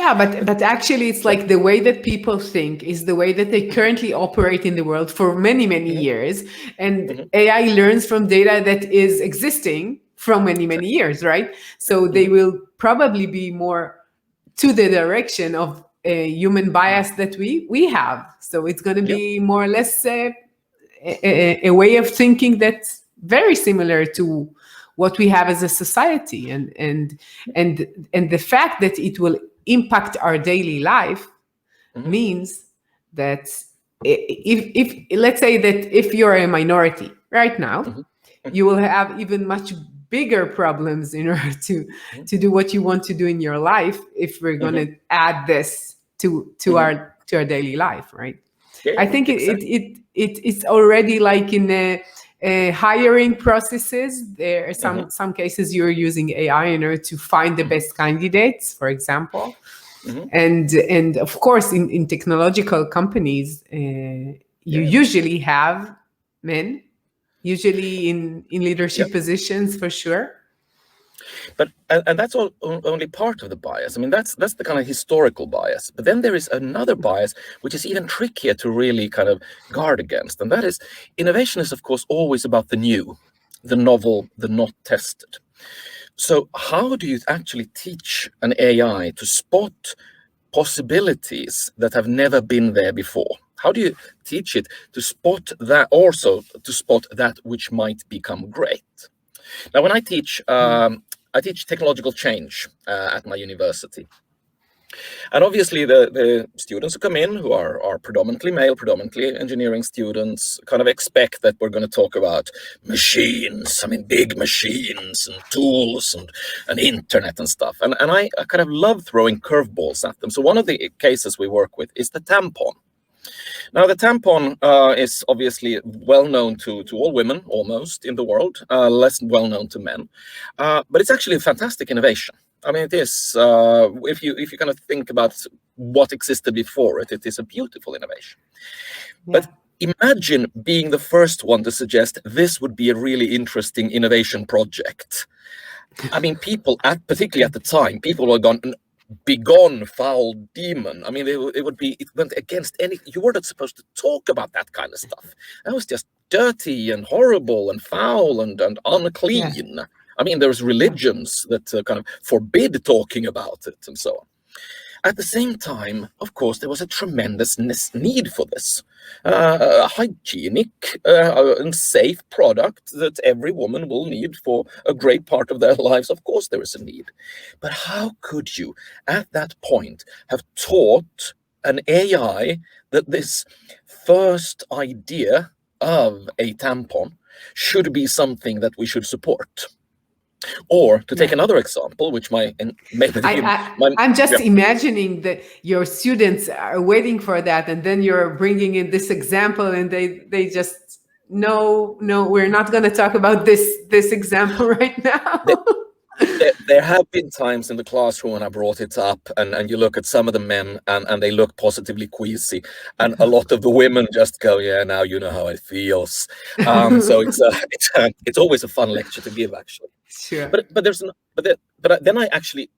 Yeah, but actually, it's like the way that people think is the way that they currently operate in the world for many, many years. And AI learns from data that is existing from many, many years, right? So they will probably be more to the direction of a human bias that we have. So it's going to be more or less a way of thinking that's very similar to what we have as a society, and the fact that it will impact our daily life means that if let's say that if you're a minority right now, you will have even much bigger problems in order to do what you want to do in your life if we're going to add this to our daily life, right? I think it's already like in the hiring processes. There are some cases you're using AI in order to find the best candidates, for example. And of course, in technological companies, you usually have men, usually in leadership positions, for sure. But and that's only part of the bias. I mean, that's the kind of historical bias. But then there is another bias which is even trickier to really kind of guard against, and that is innovation is, of course, always about the new, the novel, the not tested. So how do you actually teach an AI to spot possibilities that have never been there before? How do you teach it to spot that, also to spot that which might become great? Now, when I teach technological change at my university. And obviously the students who come in, who are predominantly male, predominantly engineering students, kind of expect that we're going to talk about machines, I mean, big machines and tools and internet and stuff. And I kind of love throwing curveballs at them. So one of the cases we work with is the tampon. Now, the tampon is obviously well known to all women, almost, in the world, less well known to men. But it's actually a fantastic innovation. I mean, it is, if you kind of think about what existed before it, it is a beautiful innovation. Yeah. But imagine being the first one to suggest this would be a really interesting innovation project. I mean, particularly at the time, people were gone, begone, foul demon. I mean, it went against any. You were not supposed to talk about that kind of stuff. That was just dirty and horrible and foul and unclean. Yeah. I mean, there's religions that kind of forbid talking about it and so on. At the same time, of course, there was a tremendous need for this. A hygienic and safe product that every woman will need for a great part of their lives. Of course, there is a need. But how could you, at that point, have taught an AI that this first idea of a tampon should be something that we should support? Or to take another example, which I'm just imagining that your students are waiting for that, and then you're bringing in this example, and they just no, we're not going to talk about this example right now. There have been times in the classroom when I brought it up, and you look at some of the men, and they look positively queasy, and a lot of the women just go, "Yeah, now you know how it feels." So it's always a fun lecture to give, actually. Sure. But then I actually